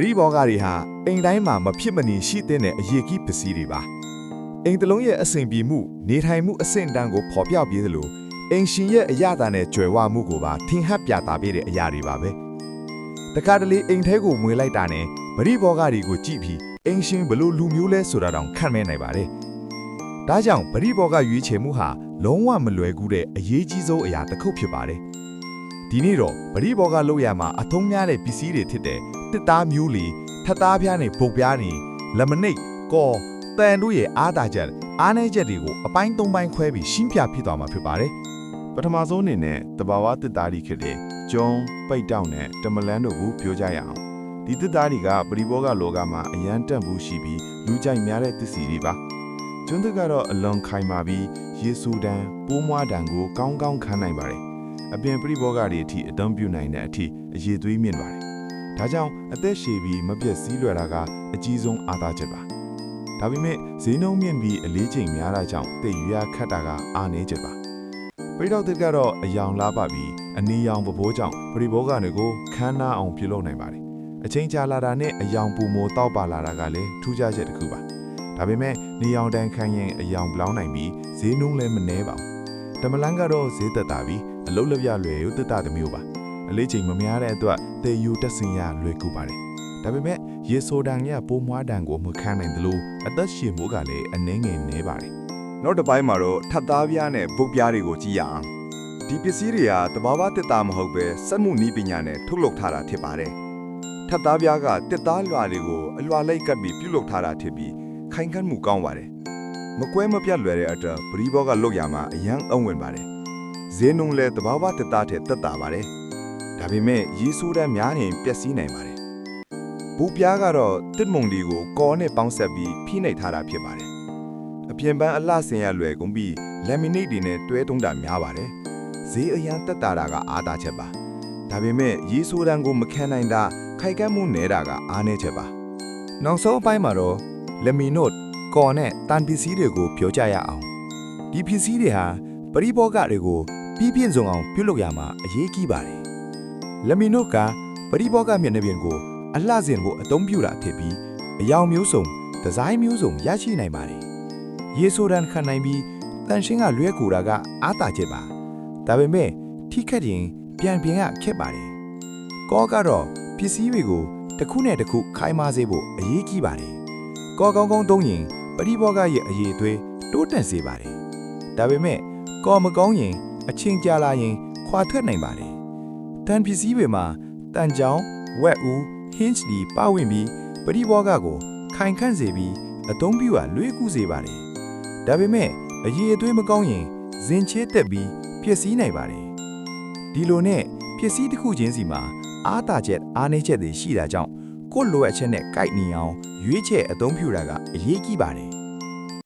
ရိဘောဂတွေဟာအိမ်တိုင်းမှာမဖြစ်မနေရှိတဲ့အရေးကြီးပစ္စည်းတွေပါအိမ်တလုံးရဲ့အဆင်ပြေမှုနေထိုင်မှုအဆင့်အတန်းကိုဖော်ပြပေးသလိုအိမ်ရှင်ရဲ့အရသာနဲ့ကြွယ်ဝမှုကိုပါထင်ဟပ်ပြသပေးတဲ့အရာတွေပါပဲတခါတလေအိမ်ထဲကိုမွေလိုက်တာနဲ့ပရိဘောဂတွေကိုကြည့်ပြီးအိမ်ရှင်ဘလို့လူမျိုးလဲဆိုတာတောင်ခံမဲနိုင်ပါတယ်ဒါကြောင့်ပရိဘောဂရွေးချယ်မှုဟာလုံးဝမလွယ်ကူတဲ့အရေးကြီးဆုံးအရာတစ်ခုဖြစ်ပါတယ်ဒီနေ့တော့ပရိဘောဂလောက်ရမှာအသုံးများတဲ့ပစ္စည်းတွေဖြစ်တဲ့တစ်သားမျိုးလီထပ်သားပြားနဲ့ပုတ်ပြားနေလက်မနိတ်ကော်တန်တို့ရဲ့အားသာချက်အားနည်းချက်တွေကိုအပိုင်း၃ပိုင်းခွဲပြီးရှင်းပြဖြစ်သွားမှာဖြစ်ပါတယ်ပထမဆုံးအနေနဲ့တဘာဝတစ်သားတွေဖြစ်တဲ့ကျုံပိတ်တောက်နဲ့တမလန်းတို့ကိုပြောကြရအောင်ဒီတစ်သားတွေကပရိဘောဂလောကမှာအရန်တန့်ဘူးရှိပြီးလူကြိုက်များတဲ့သစ္စီတွေပါကျွန်းတစ်ကတော့အလွန်ခိုင်မာပြီးယေဆူတန်ပိုးမွားတန်ကိုကောင်းကောင်းခံနိုင်ပါတယ်အပြင်ပရိဘောဂတွေအထိအသုံးပြုနိုင်တဲ့အထိအရေးသွေးမြင့်ပါတယ်ဒါကြောင့်အသက်ရှည်ပြီးမပြတ်စည်းလွယ်တာကအကြီးဆုံးအားသာချက်ပါဒါပေမဲ့ဈေးနှုန်းမြင့်ပြီးအလေးချိန်များတာကြောင့်သိရွာခတ်တာကအားနည်းချက်ပါပရိတော့တစ်ကတော့အယောင်လားပါပြီးအနီရောင်ပပိုးကြောင့်ပရိဘောဂတွေကိုခမ်းနားအောင်ပြုလုပ်နိုင်ပါတယ်အချိန်ကြာလာတာနဲ့အယောင်ပူမိုးတောက်ပါလာတာကလည်းထူးခြားချက်တစ်ခုပါဒါပေမဲ့နေရောင်တန်ခမ်းရင်အယောင်ပြောင်းနိုင်ပြီးဈေးနှုန်းလည်းမနှဲပါဘူးတမလန်းကတော့ဈေးသက်သာပြီးအလုတ်လက်ပြလွယ်ရုပ်တတတစ်မျိုးပါအလေးချိန်မများတဲ့အတွက်သေယူတက်စင်ရလွယ်ကူပါတယ်ဒါပေမဲ့ရေဆိုတန်ရပိုးမွားတန်ကိုမခံနိုင်သလိုအသက်ရှင်မှုကလည်းအနှဲငယ်နှဲပါတယ်နောက်တစ်ပိုင်းမှာတော့ထပ်သားပြားနဲ့ပုတ်ပြားတွေကိုကြည့်ရအောင်ဒီပစ္စည်းတွေကတဘာဝတစ်သားမဟုတ်ပဲစက်မှုနည်းပညာနဲ့ထုတ်လုပ်ထားတာဖြစ်ပါတယ်ထပ်သားပြားကတစ်သားလွှာတွေကိုအလွှာလိုက်ကပ်ပြီးပြုလုပ်ထားတာဖြစ်ပြီးခိုင်ခန့်မှုကောင်းပါတယ်မကွဲမပြတ်လွယ်တဲ့အတွက်ပရိဘောဂလုတ်ရမှာအရန်အုံဝင်ပါတယ်ဈေးနှုန်းလည်းတဘာဝတစ်သားထက်သက်သာပါတယ်ဒါပေမဲ့ရေဆိုးတန်းများရင်ပျက်စီးနိုင်ပါတယ်ဘူပြားကတော့တစ်မုံဒီကိုကောနဲ့ပေါင်းဆက်ပြီးဖိနှိပ်ထားတာဖြစ်ပါတယ်အပြင်ပန်းအလှဆင်ရလွယ်ကုန်ပြီးလက်မီနိတ်တွေနဲ့တွဲသုံးတာများပါတယ်ဈေးအရန်တက်တာကအားသာချက်ပါဒါပေမဲ့ရေဆိုးတန်းကိုမခံနိုင်တာခိုက်ကပ်မှုနေတာကအားနည်းချက်ပါနောက်ဆုံးအပိုင်းမှာတော့လက်မီနို့ကော်နဲ့တန်ပစ္စည်းတွေကိုပြောကြရအောင်ဒီပစ္စည်းတွေဟာပရိဘောဂတွေကိုပြီးပြည့်စုံအောင်ပြုလုပ်ရမှာအရေးကြီးပါတယ်လက်မီနို့ကပရိဘောဂမျက်နှာပြင်ကိုအလှဆင်ဖို့အသုံးပြုတာဖြစ်ပြီးအယောင်မျိုးစုံဒီဇိုင်းမျိုးစုံရရှိနိုင်ပါတယ်ရေဆိုဒန်ခံနိုင်ပြီးတန်ရှင်းကလွဲကူတာကအားသာချက်ပါဒါပေမဲ့ထိခတ်ရင်ပြန်ပြင်ကခက်ပါတယ်ကောကတော့ပစ္စည်းတွေကိုတစ်ခုနဲ့တစ်ခုခိုင်းမစေဖို့အရေးကြီးပါတယ်ကောကောင်းကောင်းသုံးရင်ပရိဘောဂရဲ့အရေးအသွေးတိုးတက်စေပါတယ်ဒါပေမဲ့ကောမကောင်းရင်အချင်းကြာလာရင်ခွာထွက်နိုင်ပါတယ်တန်ပစ္စည်းတွေမှာတန်ကြောင်ဝက်ဦးဟင်းချ်ဒီပါဝင်ပြီးပရိဘောဂကိုခိုင်ခန့်စေပြီးအသုံးပြုရလွေးကူးစေပါတယ်ဒါပေမဲ့အရေးအသွေးမကောင်းရင်ဇင်ချဲတက်ပြီးဖြစ်စည်းနိုင်ပါတယ်ဒီလိုနဲ့ဖြစ်စည်းတစ်ခုချင်းစီမှာအားသာချက်အားနည်းချက်တွေရှိတာကြောင့်ကိုယ့်လိုအပ်ချက်နဲ့ကိုက်ညီအောင်ရွေးချယ်အသုံးပြုတာကအရေးကြီးပါတယ်